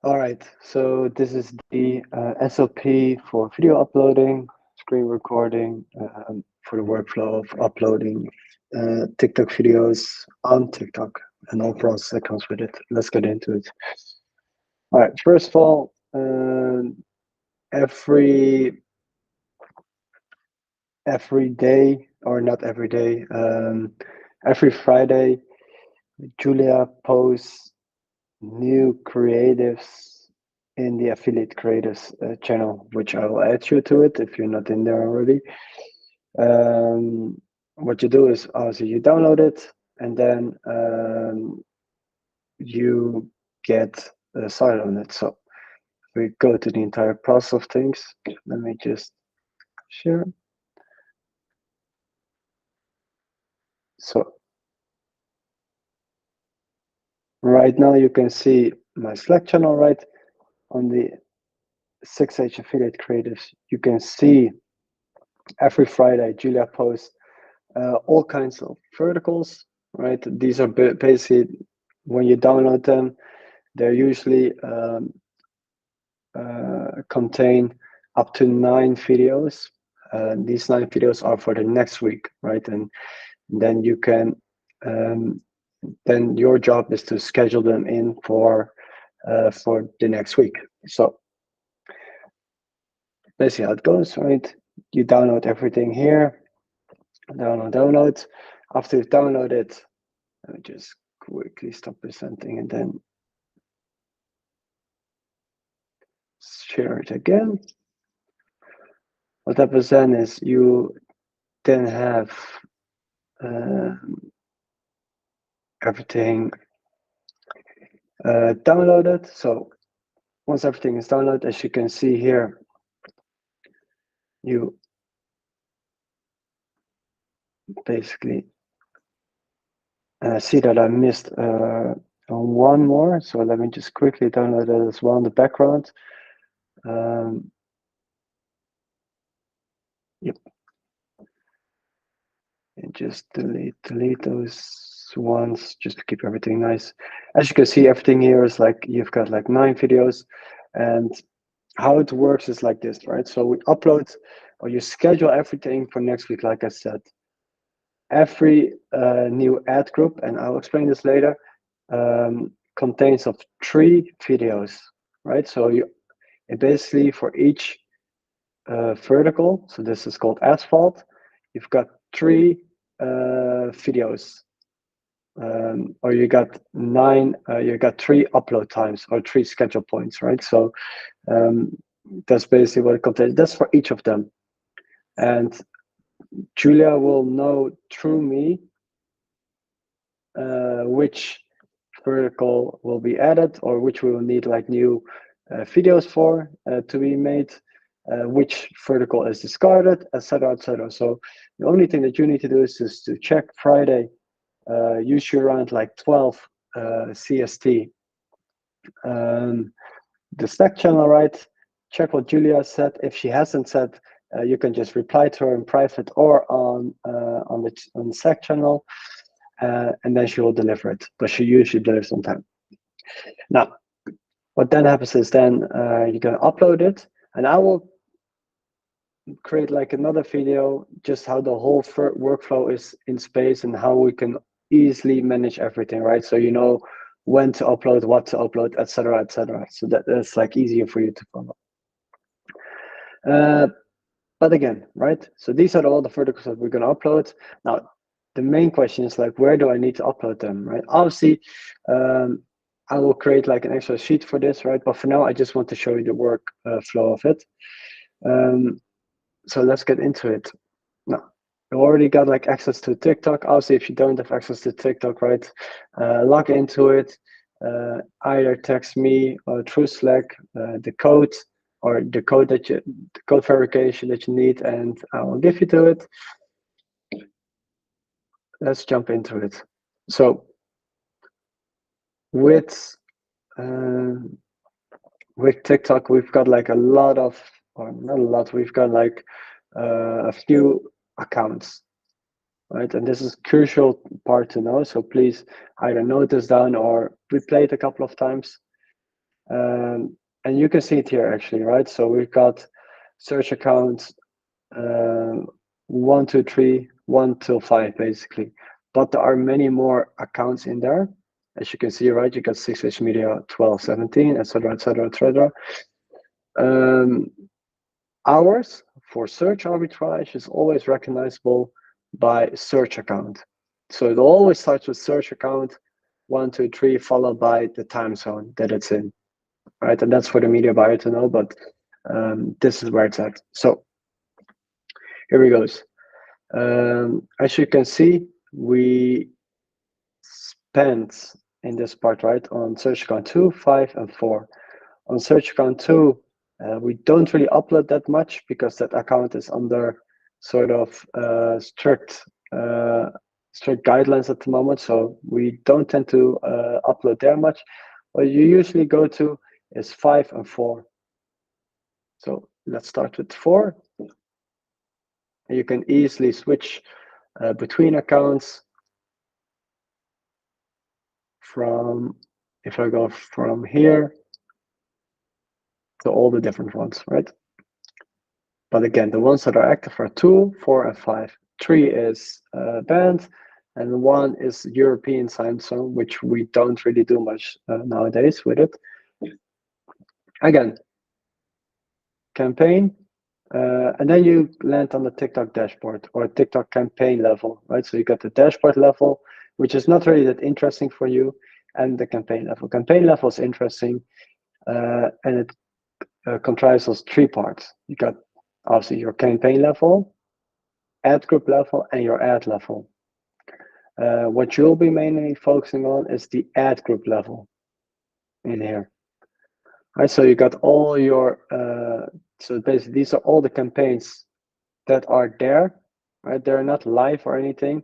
All right, so this is the SOP for video uploading, screen recording, for the workflow of uploading TikTok videos on TikTok and all process that comes with it. Let's get into it. All right, first of all, every day, or not every day, every Friday, Julia posts new creatives in the affiliate creators channel, which I will add you to it if you're not in there already. What you do is obviously you download it, and then you get started on it. So we go to the entire process of things. Let me just share. So right now you can see my Slack channel, right? On the 6H affiliate creatives, you can see every Friday Julia posts all kinds of verticals, right? These are basically, when you download them, they're usually contain up to 9 videos. These 9 videos are for the next week, right? And then you can, then your job is to schedule them in for the next week. So basically how it goes, right? You download everything here, download. After you've downloaded, let me just quickly stop presenting and then share it again. What happens then is you then have everything downloaded. So once everything is downloaded, as you can see here, you basically see that I missed one more. So let me just quickly download that as well in the background. Yep. And just delete those ones just to keep everything nice. As you can see, everything here is like you've got like 9 videos, and how it works is like this, right? So we upload, or you schedule everything for next week. Like I said, every new ad group, and I'll explain this later, contains of 3 videos, right? So you basically, for each vertical, so this is called asphalt, you've got 3 videos, or you got 9, you got 3 upload times or 3 schedule points, right? So that's basically what it contains. That's for each of them, and Julia will know through me which vertical will be added, or which we will need like new videos for to be made, which vertical is discarded, etc., etc. So the only thing that you need to do is just to check Friday, usually around like 12 CST, the Slack channel, right? Check what Julia said. If she hasn't said, you can just reply to her in private or on the Slack channel, and then she will deliver it. But she usually delivers on time. Now, what then happens is then you're gonna upload it, and I will create like another video just how the whole workflow is in space and how we can easily manage everything, right? So you know when to upload, what to upload, etc., etc. So that's like easier for you to follow. But again, right? So these are all the verticals that we're going to upload. Now, the main question is like, where do I need to upload them, right? Obviously, I will create like an extra sheet for this, right? But for now, I just want to show you the work flow of it. So let's get into it. Now, you already got like access to TikTok. Obviously, if you don't have access to TikTok, right, log into it. Either text me or through Slack the code, or the code verification that you need, and I will give you to it. Let's jump into it. So with TikTok, we've got like a lot of, or not a lot, we've got like a few accounts, right? And this is crucial part to know. So please either note this down or replay it a couple of times. And you can see it here actually, right? So we've got search accounts 1, 2, 3, 1 till 5 basically. But there are many more accounts in there. As you can see, right, you got 6H Media 12, 17, etc., etc., etc. Ours for search arbitrage is always recognizable by search account. So it always starts with search account 1, 2, 3, followed by the time zone that it's in, right? And that's for the media buyer to know, but this is where it's at. So here we goes. As you can see, we spent in this part, right, on search account 2, 5, and 4. On search account 2, we don't really upload that much because that account is under sort of strict guidelines at the moment. So we don't tend to upload there much. What you usually go to is 5 and 4. So let's start with 4. You can easily switch between accounts from, if I go from here to all the different ones, right? But again, the ones that are active are 2, 4, and 5. 3 is banned, and 1 is European time zone, which we don't really do much nowadays with it. Again, campaign, and then you land on the TikTok dashboard or TikTok campaign level, right? So you got the dashboard level, which is not really that interesting for you, and the campaign level. Campaign level is interesting, and it comprises 3 parts. You got obviously your campaign level, ad group level, and your ad level. What you'll be mainly focusing on is the ad group level in here. Right, so you got all your, so basically these are all the campaigns that are there, right? They're not live or anything.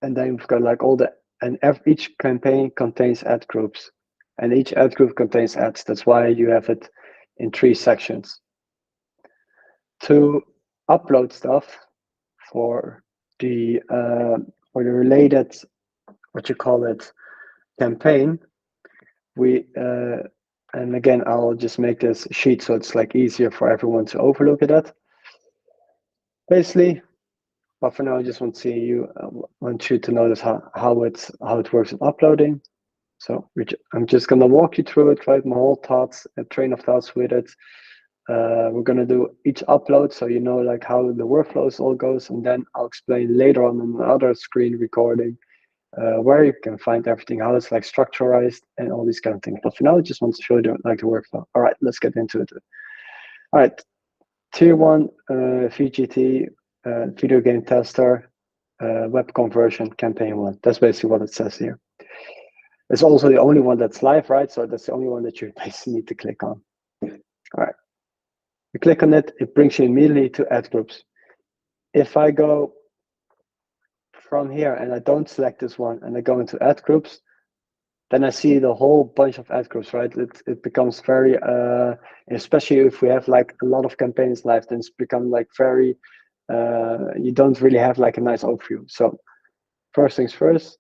And then we've got like all the, and each campaign contains ad groups, and each ad group contains ads. That's why you have it in 3 sections. To upload stuff for the related, what you call it, campaign, we and again, I'll just make this sheet so it's like easier for everyone to overlook it at. Basically, but for now, I just want you to notice how it works with uploading. So I'm just gonna walk you through it, right? My whole thoughts, a train of thoughts with it. We're gonna do each upload so you know like how the workflows all goes, and then I'll explain later on in another screen recording where you can find everything, how it's like structurized and all these kind of things. But for now, I just want to show you the workflow. All right, let's get into it. All right, tier 1 VGT, video game tester, web conversion, campaign 1. That's basically what it says here. It's also the only one that's live, right? So that's the only one that you basically need to click on. All right, you click on it, it brings you immediately to ad groups. If I go from here and I don't select this one and I go into ad groups, then I see the whole bunch of ad groups, right? It becomes very, especially if we have like a lot of campaigns live, then it's become like very, you don't really have like a nice overview. So first things first,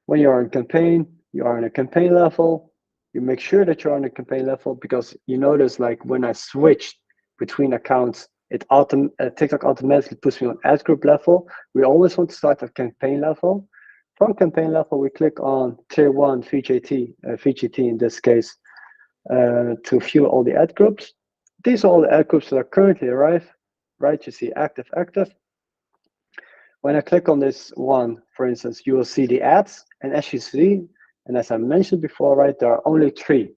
when you're in campaign, you are in a campaign level. You make sure that you're on a campaign level because you notice like when I switch between accounts, TikTok automatically puts me on ad group level. We always want to start at campaign level. From campaign level, we click on tier 1 VGT in this case, to view all the ad groups. These are all the ad groups that are currently live, right? You see active. When I click on this one, for instance, you will see the ads, and as you see, and as I mentioned before, right, there are only 3.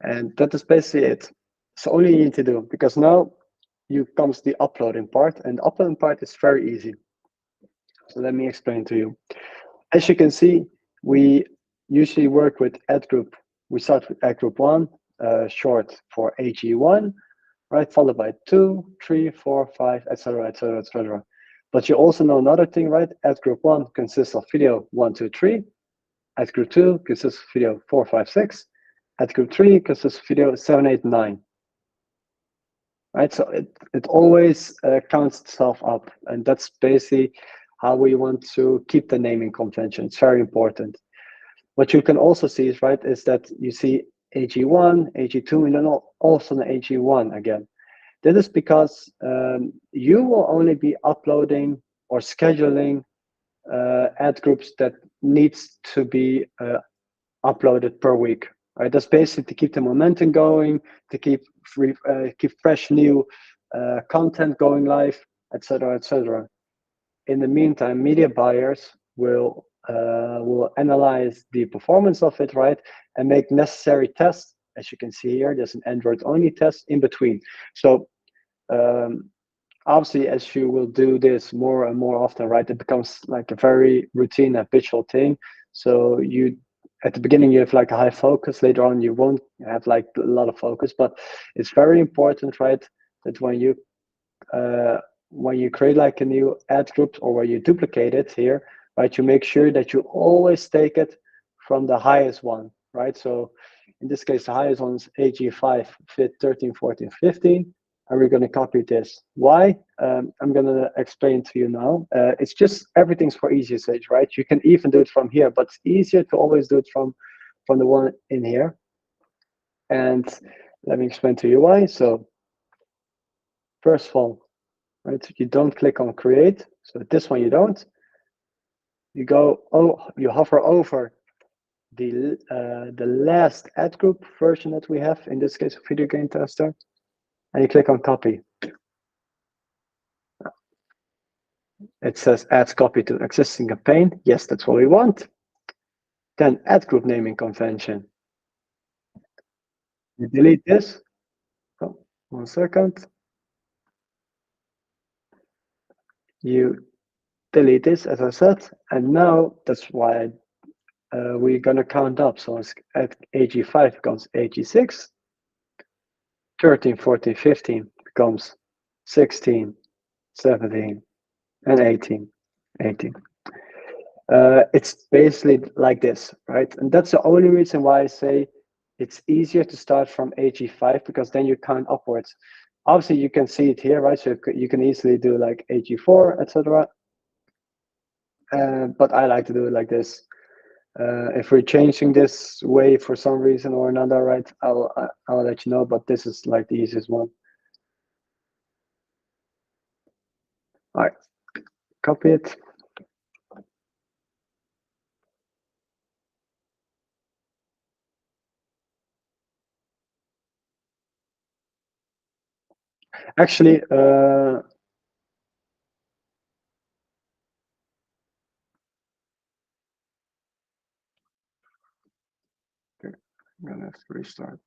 And that is basically it. So all you need to do, because now comes the uploading part, and the uploading part is very easy. So let me explain to you. As you can see, we usually work with ad group. We start with ad group 1, short for AG1, right, followed by 2, 3, 4, 5, etc., etc., etc. But you also know another thing, right? Ad group 1 consists of video 1, 2, 3. Ad group 2 consists of video 4, 5, 6. Ad group 3 consists of video 7, 8, 9. Right, so it always counts itself up, and that's basically how we want to keep the naming convention. It's very important. What you can also see is, right, is that you see AG1, AG2, and then also an AG1 again. That is because you will only be uploading or scheduling ad groups that needs to be uploaded per week. Right, that's basically to keep the momentum going, to keep keep fresh new content going live, etc., etc. In the meantime, media buyers will analyze the performance of it, right, and make necessary tests. As you can see here, there's an Android only test in between. So um, obviously, as you will do this more and more often, right, it becomes like a very routine, habitual thing. So you, at the beginning, you have like a high focus. Later on, you won't have like a lot of focus. But it's very important, right, that when you create like a new ad group or where you duplicate it here, right, you make sure that you always take it from the highest one, right? So in this case, the highest one is AG5, fit 13, 14, 15. And we're going to copy this. Why? I'm going to explain to you now. It's just everything's for easy usage, right? You can even do it from here, but it's easier to always do it from the one in here. And let me explain to you why. So first of all, right, you don't click on create. So this one you don't. You go, you hover over the last ad group version that we have, in this case, video game tester, and you click on copy. It says add copy to existing campaign. Yes, that's what we want. Then ad group naming convention. You delete this. Oh, 1 second. You delete this, as I said, and now that's why we're gonna count up. So it's at AG5 becomes AG6, 13, 14, 15 becomes 16, 17, and 18. It's basically like this, right? And that's the only reason why I say it's easier to start from AG5, because then you count upwards. Obviously, you can see it here, right? So you can easily do like AG4, etc. But I like to do it like this. If we're changing this way for some reason or another, right, I'll let you know. But this is like the easiest one. All right, copy it. Actually, I'm gonna have to restart.